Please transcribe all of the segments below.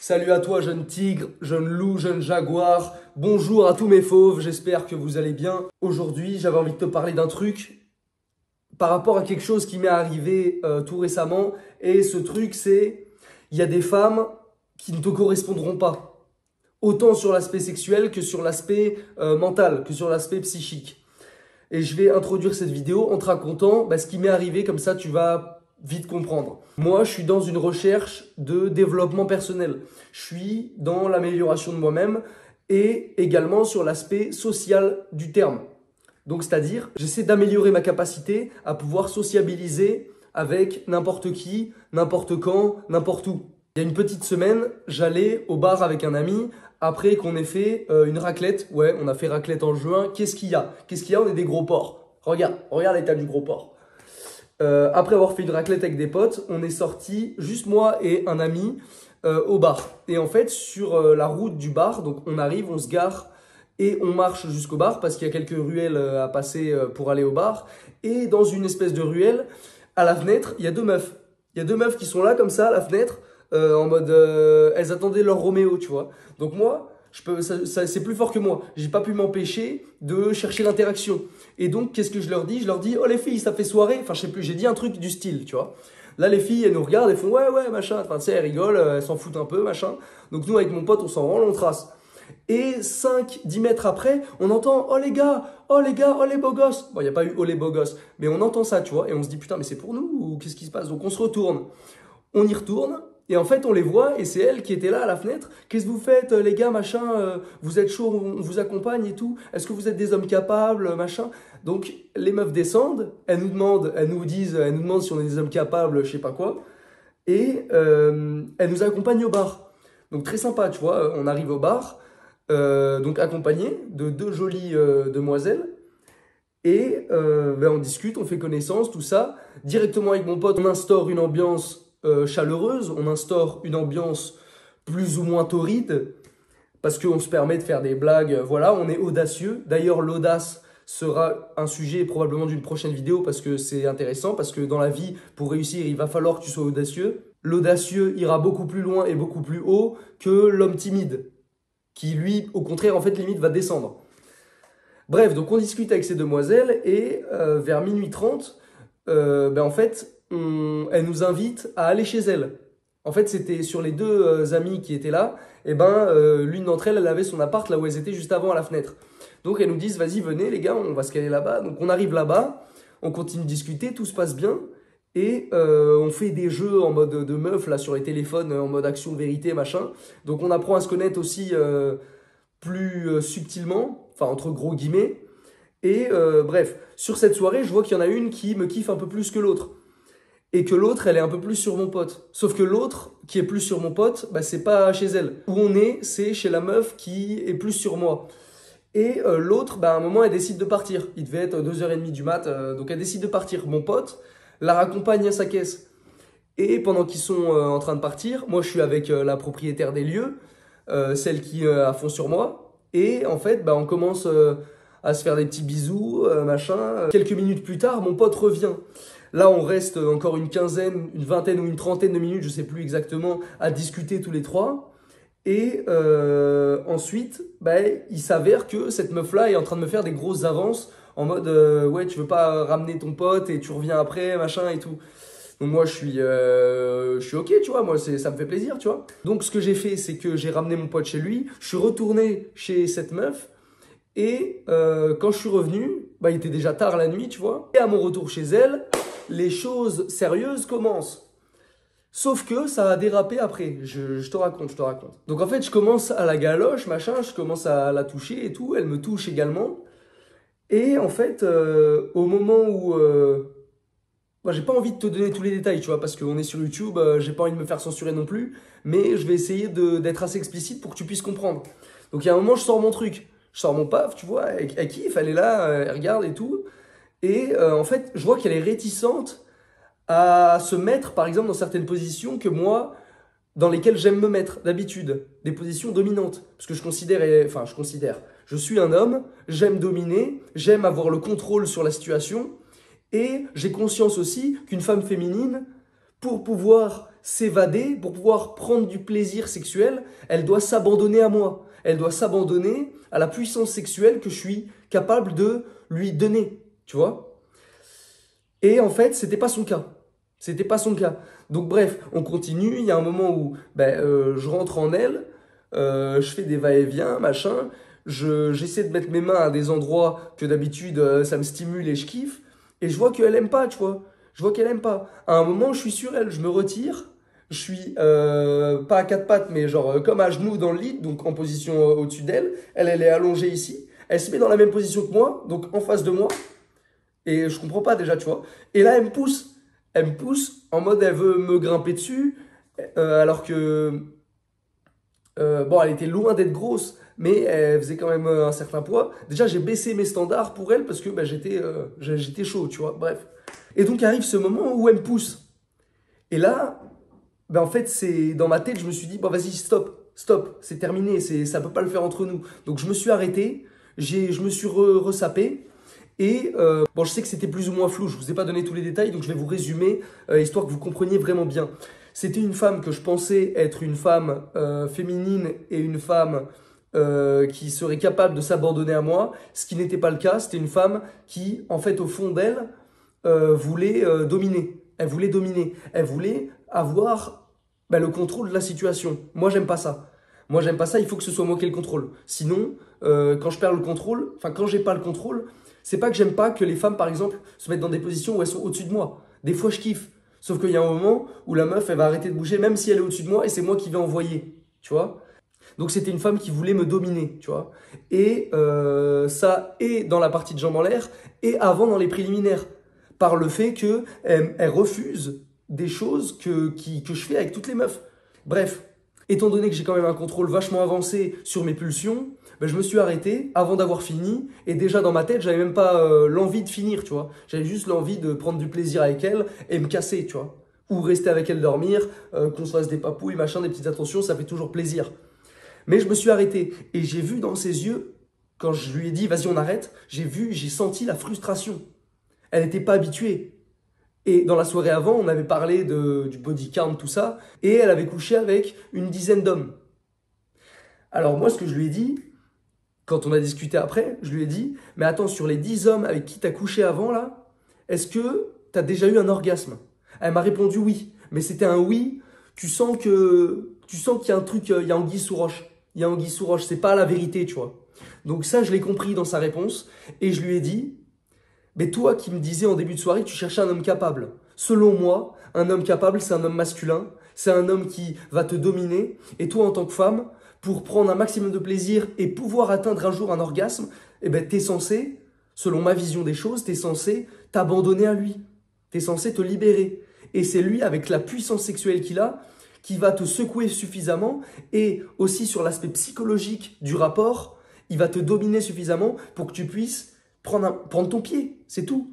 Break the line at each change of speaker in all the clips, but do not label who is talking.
Salut à toi, jeune tigre, jeune loup, jeune jaguar. Bonjour à tous mes fauves, j'espère que vous allez bien. Aujourd'hui, j'avais envie de te parler d'un truc par rapport à quelque chose qui m'est arrivé tout récemment. Et ce truc, c'est il y a des femmes qui ne te correspondront pas. Autant sur l'aspect sexuel que sur l'aspect mental, que sur l'aspect psychique. Et je vais introduire cette vidéo en te racontant ce qui m'est arrivé, comme ça tu vas vite comprendre. Moi, je suis dans une recherche de développement personnel. Je suis dans l'amélioration de moi-même et également sur l'aspect social du terme. Donc, c'est-à-dire, j'essaie d'améliorer ma capacité à pouvoir sociabiliser avec n'importe qui, n'importe quand, n'importe où. Il y a une petite semaine, j'allais au bar avec un ami après qu'on ait fait une raclette. Ouais, on a fait raclette en juin. Qu'est-ce qu'il y a? On est des gros porcs. Regarde l'état du gros porc. Après avoir fait une raclette avec des potes, on est sorti, juste moi et un ami, au bar. Et en fait, sur la route du bar, donc on arrive, on se gare et on marche jusqu'au bar parce qu'il y a quelques ruelles à passer pour aller au bar. Et dans une espèce de ruelle, à la fenêtre, il y a deux meufs. Il y a deux meufs qui sont là comme ça à la fenêtre, en mode elles attendaient leur Roméo, tu vois. Donc moi, c'est plus fort que moi. J'ai pas pu m'empêcher de chercher l'interaction. Et donc, qu'est-ce que je leur dis? Je leur dis, oh les filles, ça fait soirée. Enfin, je sais plus, j'ai dit un truc du style, tu vois. Là, les filles, elles nous regardent, elles font, ouais, machin. Enfin, tu sais, elles rigolent, elles s'en foutent un peu, machin. Donc, nous, avec mon pote, on s'en rend, on trace. Et 5-10 mètres après, on entend, oh les gars, oh les beaux gosses. Bon, il n'y a pas eu oh les beaux gosses, mais on entend ça, tu vois. Et on se dit, putain, mais c'est pour nous ou qu'est-ce qui se passe? Donc, on se retourne. On y retourne. Et en fait, on les voit et c'est elle qui était là à la fenêtre. Qu'est-ce que vous faites, les gars, machin, vous êtes chaud, on vous accompagne et tout. Est-ce que vous êtes des hommes capables, machin? Donc, les meufs descendent, elles nous demandent si on est des hommes capables, je sais pas quoi. Et elles nous accompagnent au bar. Donc, très sympa, tu vois. On arrive au bar, donc accompagné de deux jolies demoiselles. Et on discute, on fait connaissance, tout ça. Directement avec mon pote, on instaure une ambiance chaleureuse, on instaure une ambiance plus ou moins torride parce qu'on se permet de faire des blagues, voilà, on est audacieux. D'ailleurs, l'audace sera un sujet probablement d'une prochaine vidéo parce que c'est intéressant, parce que dans la vie, pour réussir, il va falloir que tu sois audacieux. L'audacieux ira beaucoup plus loin et beaucoup plus haut que l'homme timide, qui lui, au contraire, en fait, limite, va descendre. Bref, donc on discute avec ces demoiselles et vers minuit 30, en fait, elle nous invite à aller chez elle. En fait, c'était sur les deux amies qui étaient là. Et l'une d'entre elles, elle avait son appart là où elles étaient juste avant à la fenêtre. Donc elles nous disent, vas-y, venez les gars, on va se caler là-bas. Donc on arrive là-bas, on continue de discuter, tout se passe bien. Et on fait des jeux en mode de meuf là sur les téléphones, en mode action, vérité, machin. Donc on apprend à se connaître aussi plus subtilement, enfin entre gros guillemets. Et bref, sur cette soirée, je vois qu'il y en a une qui me kiffe un peu plus que l'autre. Et que l'autre, elle est un peu plus sur mon pote. Sauf que l'autre, qui est plus sur mon pote, c'est pas chez elle. Où on est, c'est chez la meuf qui est plus sur moi. Et l'autre, à un moment, elle décide de partir. Il devait être 2h30 du mat, donc elle décide de partir. Mon pote la raccompagne à sa caisse. Et pendant qu'ils sont en train de partir, moi je suis avec la propriétaire des lieux, celle qui a fond sur moi. Et en fait, on commence à se faire des petits bisous, machin. Quelques minutes plus tard, mon pote revient. Là, on reste encore une quinzaine, une vingtaine ou une trentaine de minutes, je sais plus exactement, à discuter tous les trois. Et ensuite, il s'avère que cette meuf-là est en train de me faire des grosses avances en mode ouais, tu veux pas ramener ton pote et tu reviens après, machin et tout. Donc moi, je suis ok, tu vois, moi, ça me fait plaisir, tu vois. Donc ce que j'ai fait, c'est que j'ai ramené mon pote chez lui, je suis retourné chez cette meuf. Et quand je suis revenu, il était déjà tard la nuit, tu vois. Et à mon retour chez elle, les choses sérieuses commencent. Sauf que ça a dérapé après, je te raconte. Donc en fait, je commence à la galoche, machin, je commence à la toucher et tout, elle me touche également. Et en fait, au moment où... j'ai pas envie de te donner tous les détails, tu vois, parce qu'on est sur YouTube, j'ai pas envie de me faire censurer non plus, mais je vais essayer d'être assez explicite pour que tu puisses comprendre. Donc il y a un moment, je sors mon truc. Je sors mon paf, tu vois, elle kiffe, elle est là, elle regarde et tout. Et en fait, je vois qu'elle est réticente à se mettre, par exemple, dans certaines positions que moi, dans lesquelles j'aime me mettre d'habitude. Des positions dominantes. Parce que je suis un homme, j'aime dominer, j'aime avoir le contrôle sur la situation. Et j'ai conscience aussi qu'une femme féminine, pour pouvoir s'évader, pour pouvoir prendre du plaisir sexuel, elle doit s'abandonner à moi. Elle doit s'abandonner à la puissance sexuelle que je suis capable de lui donner, tu vois. Et en fait, c'était pas son cas. C'était pas son cas. Donc bref, on continue. Il y a un moment où je rentre en elle, je fais des va-et-vient, machin. J'essaie de mettre mes mains à des endroits que d'habitude ça me stimule et je kiffe. Et je vois qu'elle aime pas, tu vois. Je vois qu'elle aime pas. À un moment, je suis sur elle, je me retire. Je suis pas à quatre pattes, mais genre comme à genoux dans le lit, donc en position au-dessus d'elle. Elle est allongée ici. Elle se met dans la même position que moi, donc en face de moi. Et je comprends pas déjà, tu vois. Et là, elle me pousse. Elle me pousse en mode elle veut me grimper dessus, alors que bon, elle était loin d'être grosse, mais elle faisait quand même un certain poids. Déjà, j'ai baissé mes standards pour elle parce que j'étais chaud, tu vois. Bref. Et donc arrive ce moment où elle me pousse. Et là, en fait, c'est dans ma tête, je me suis dit, bon, vas-y, stop, c'est terminé, ça peut pas le faire entre nous. Donc je me suis arrêté, je me suis ressapé. Et bon, je sais que c'était plus ou moins flou, je vous ai pas donné tous les détails, donc je vais vous résumer, histoire que vous compreniez vraiment bien. C'était une femme que je pensais être une femme féminine et une femme qui serait capable de s'abandonner à moi, ce qui n'était pas le cas. C'était une femme qui, en fait, au fond d'elle, voulait dominer. Elle voulait dominer. Elle voulait avoir le contrôle de la situation. Moi, j'aime pas ça. Moi, j'aime pas ça, il faut que ce soit moi qui ai le contrôle. Sinon, quand je perds le contrôle, enfin, quand j'ai pas le contrôle, c'est pas que j'aime pas que les femmes, par exemple, se mettent dans des positions où elles sont au-dessus de moi. Des fois, je kiffe. Sauf qu'il y a un moment où la meuf, elle va arrêter de bouger, même si elle est au-dessus de moi, et c'est moi qui vais envoyer. Tu vois? Donc, c'était une femme qui voulait me dominer. Tu vois? Et ça, et dans la partie de jambes en l'air, et avant dans les préliminaires. Par le fait qu'elle refuse des choses que je fais avec toutes les meufs. Bref. Étant donné que j'ai quand même un contrôle vachement avancé sur mes pulsions, je me suis arrêté avant d'avoir fini. Et déjà dans ma tête, j'avais même pas l'envie de finir, tu vois. J'avais juste l'envie de prendre du plaisir avec elle et me casser, tu vois. Ou rester avec elle dormir, qu'on se fasse des papouilles, machin, des petites attentions, ça fait toujours plaisir. Mais je me suis arrêté et j'ai vu dans ses yeux, quand je lui ai dit vas-y on arrête, j'ai senti la frustration. Elle n'était pas habituée. Et dans la soirée avant, on avait parlé du body count, tout ça, et elle avait couché avec une dizaine d'hommes. Alors moi, ce que je lui ai dit, quand on a discuté après, je lui ai dit, mais attends, sur les 10 hommes avec qui tu as couché avant, là, est-ce que tu as déjà eu un orgasme? Elle m'a répondu oui, mais c'était un oui, tu sens qu'il y a un truc, il y a anguille sous roche. Il y a anguille sous roche, c'est pas la vérité, tu vois. Donc ça, je l'ai compris dans sa réponse, et je lui ai dit, mais toi qui me disais en début de soirée que tu cherchais un homme capable. Selon moi, un homme capable, c'est un homme masculin. C'est un homme qui va te dominer. Et toi, en tant que femme, pour prendre un maximum de plaisir et pouvoir atteindre un jour un orgasme, t'es censé, selon ma vision des choses, t'es censé t'abandonner à lui. T'es censé te libérer. Et c'est lui, avec la puissance sexuelle qu'il a, qui va te secouer suffisamment. Et aussi sur l'aspect psychologique du rapport, il va te dominer suffisamment pour que tu puisses prendre ton pied, c'est tout.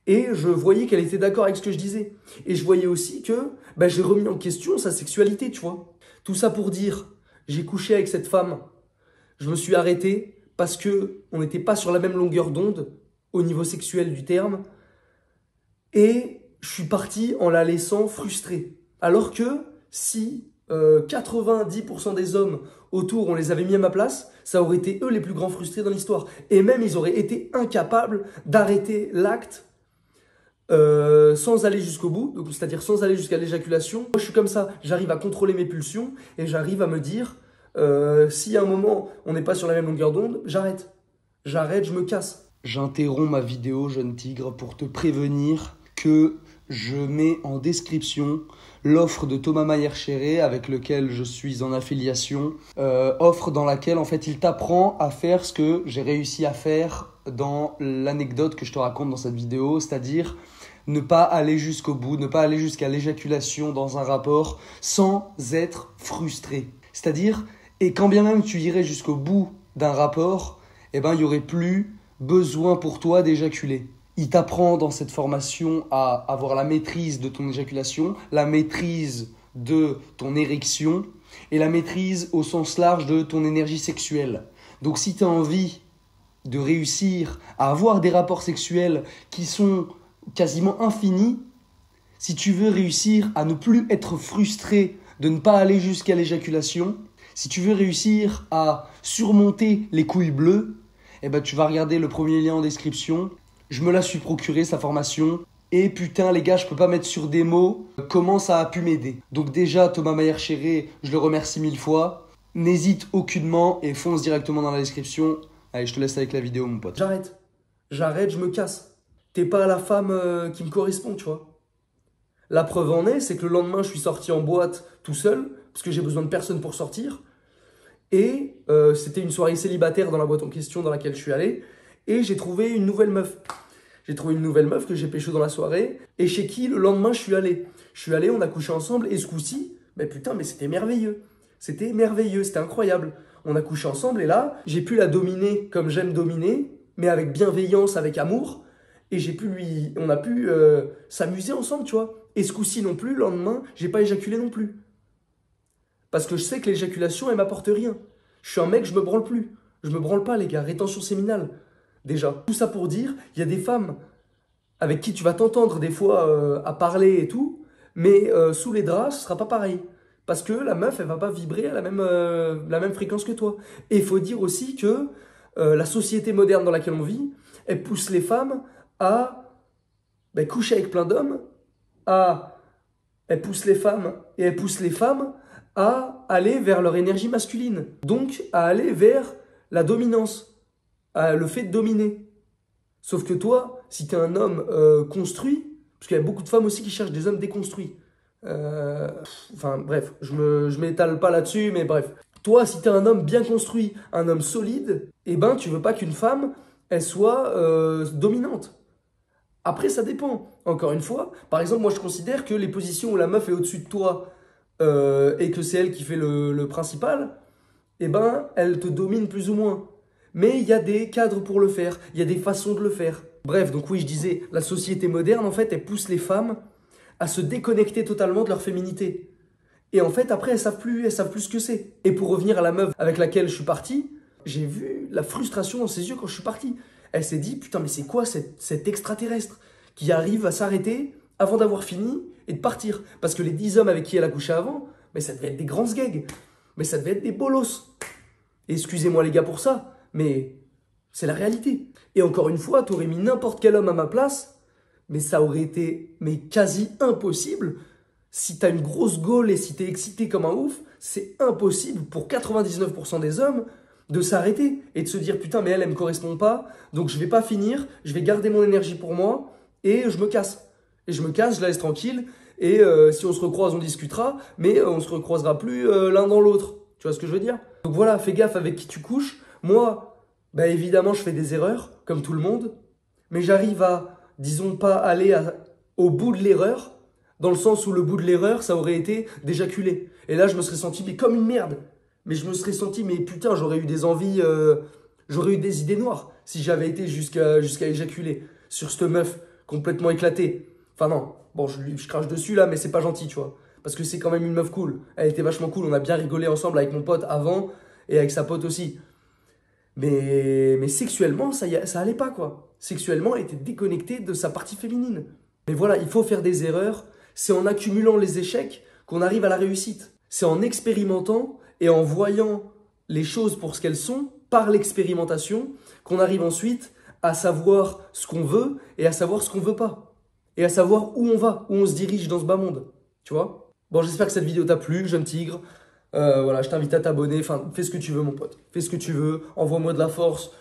Et je voyais qu'elle était d'accord avec ce que je disais. Et je voyais aussi que j'ai remis en question sa sexualité, tu vois. Tout ça pour dire, j'ai couché avec cette femme. Je me suis arrêté parce que on n'était pas sur la même longueur d'onde au niveau sexuel du terme. Et je suis parti en la laissant frustrée. Alors que si 90% des hommes autour, on les avait mis à ma place, ça aurait été eux les plus grands frustrés dans l'histoire. Et même, ils auraient été incapables d'arrêter l'acte sans aller jusqu'au bout, donc c'est-à-dire sans aller jusqu'à l'éjaculation. Moi, je suis comme ça, j'arrive à contrôler mes pulsions et j'arrive à me dire, si à un moment, on n'est pas sur la même longueur d'onde, j'arrête. J'arrête, je me casse. J'interromps ma vidéo, jeune tigre, pour te prévenir que je mets en description l'offre de Thomas Mayer-Chéré avec lequel je suis en affiliation. Offre dans laquelle, en fait, il t'apprend à faire ce que j'ai réussi à faire dans l'anecdote que je te raconte dans cette vidéo, c'est-à-dire ne pas aller jusqu'au bout, ne pas aller jusqu'à l'éjaculation dans un rapport sans être frustré. C'est-à-dire, et quand bien même tu irais jusqu'au bout d'un rapport, il n'y aurait plus besoin pour toi d'éjaculer. Il t'apprend dans cette formation à avoir la maîtrise de ton éjaculation, la maîtrise de ton érection et la maîtrise au sens large de ton énergie sexuelle. Donc si tu as envie de réussir à avoir des rapports sexuels qui sont quasiment infinis, Si tu veux réussir à ne plus être frustré de ne pas aller jusqu'à l'éjaculation, si tu veux réussir à surmonter les couilles bleues, eh ben tu vas regarder le premier lien en description. Je me la suis procuré, sa formation. Et putain les gars, je peux pas mettre sur des mots comment ça a pu m'aider. Donc déjà, Thomas Mayer-Chéré, je le remercie 1000 fois. N'hésite aucunement et fonce directement dans la description. Allez, je te laisse avec la vidéo, mon pote. J'arrête, je me casse. T'es pas la femme qui me correspond, tu vois. La preuve en est, c'est que le lendemain, je suis sorti en boîte tout seul, parce que j'ai besoin de personne pour sortir. Et c'était une soirée célibataire dans la boîte en question dans laquelle je suis allé. Et j'ai trouvé une nouvelle meuf. J'ai trouvé une nouvelle meuf que j'ai pécho dans la soirée. Et chez qui, le lendemain, je suis allé. Je suis allé, on a couché ensemble. Et ce coup-ci, mais putain, mais c'était merveilleux. C'était merveilleux, c'était incroyable. On a couché ensemble et là, j'ai pu la dominer comme j'aime dominer, mais avec bienveillance, avec amour. Et on a pu s'amuser ensemble, tu vois. Et ce coup-ci non plus, le lendemain, j'ai pas éjaculé non plus. Parce que je sais que l'éjaculation, elle m'apporte rien. Je suis un mec, je me branle plus. Je me branle pas, les gars. Rétention séminale. Déjà. Tout ça pour dire, il y a des femmes avec qui tu vas t'entendre des fois à parler et tout, mais sous les draps, ce sera pas pareil. Parce que la meuf, elle va pas vibrer à la même fréquence que toi. Et il faut dire aussi que la société moderne dans laquelle on vit, elle pousse les femmes à coucher avec plein d'hommes, elle pousse les femmes et elle pousse les femmes à aller vers leur énergie masculine. Donc, à aller vers la dominance, le fait de dominer. Sauf que toi, si tu es un homme construit, parce qu'il y a beaucoup de femmes aussi qui cherchent des hommes déconstruits. Enfin bref, je m'étale pas là-dessus, mais bref. Toi, si tu es un homme bien construit, un homme solide, eh ben tu veux pas qu'une femme, elle soit dominante. Après, ça dépend. Encore une fois, par exemple, moi je considère que les positions où la meuf est au-dessus de toi et que c'est elle qui fait le principal, eh ben elle te domine plus ou moins. Mais il y a des cadres pour le faire, il y a des façons de le faire. Bref, donc oui, je disais, la société moderne, en fait, elle pousse les femmes à se déconnecter totalement de leur féminité. Et en fait, après, elles savent plus ce que c'est. Et pour revenir à la meuf avec laquelle je suis parti, j'ai vu la frustration dans ses yeux quand je suis parti. Elle s'est dit, putain, mais c'est quoi cet extraterrestre qui arrive à s'arrêter avant d'avoir fini et de partir? Parce que les 10 hommes avec qui elle a couché avant, mais ça devait être des grands sgegs. Mais ça devait être des bolos. Excusez-moi les gars pour ça, mais c'est la réalité. Et encore une fois, t'aurais mis n'importe quel homme à ma place, mais ça aurait été quasi impossible. Si t'as une grosse gaule et si t'es excité comme un ouf, c'est impossible pour 99% des hommes de s'arrêter et de se dire putain mais elle me correspond pas, donc je vais pas finir, je vais garder mon énergie pour moi et je me casse. Et je me casse, je la laisse tranquille et si on se recroise on discutera, mais on se recroisera plus l'un dans l'autre. Tu vois ce que je veux dire? Donc voilà, fais gaffe avec qui tu couches. Moi, évidemment je fais des erreurs comme tout le monde, mais j'arrive à, disons pas aller au bout de l'erreur, dans le sens où le bout de l'erreur, ça aurait été d'éjaculer. Et là, je me serais senti comme une merde. Mais je me serais senti, mais putain, j'aurais eu des envies, j'aurais eu des idées noires si j'avais été jusqu'à éjaculer sur cette meuf complètement éclatée. Enfin non, bon, je crache dessus là, mais c'est pas gentil, tu vois. Parce que c'est quand même une meuf cool. Elle était vachement cool, on a bien rigolé ensemble avec mon pote avant et avec sa pote aussi. Mais sexuellement, ça allait pas, quoi. Sexuellement, elle était déconnectée de sa partie féminine. Mais voilà, il faut faire des erreurs. C'est en accumulant les échecs qu'on arrive à la réussite. C'est en expérimentant et en voyant les choses pour ce qu'elles sont, par l'expérimentation, qu'on arrive ensuite à savoir ce qu'on veut et à savoir ce qu'on veut pas. Et à savoir où on va, où on se dirige dans ce bas monde. Tu vois? Bon, j'espère que cette vidéo t'a plu, jeune tigre. Voilà, je t'invite à t'abonner. Enfin, fais ce que tu veux, mon pote. Fais ce que tu veux. Envoie-moi de la force.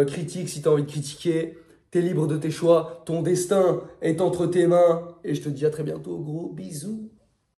Critique si t'as envie de critiquer. T'es libre de tes choix. Ton destin est entre tes mains. Et je te dis à très bientôt. Gros bisous.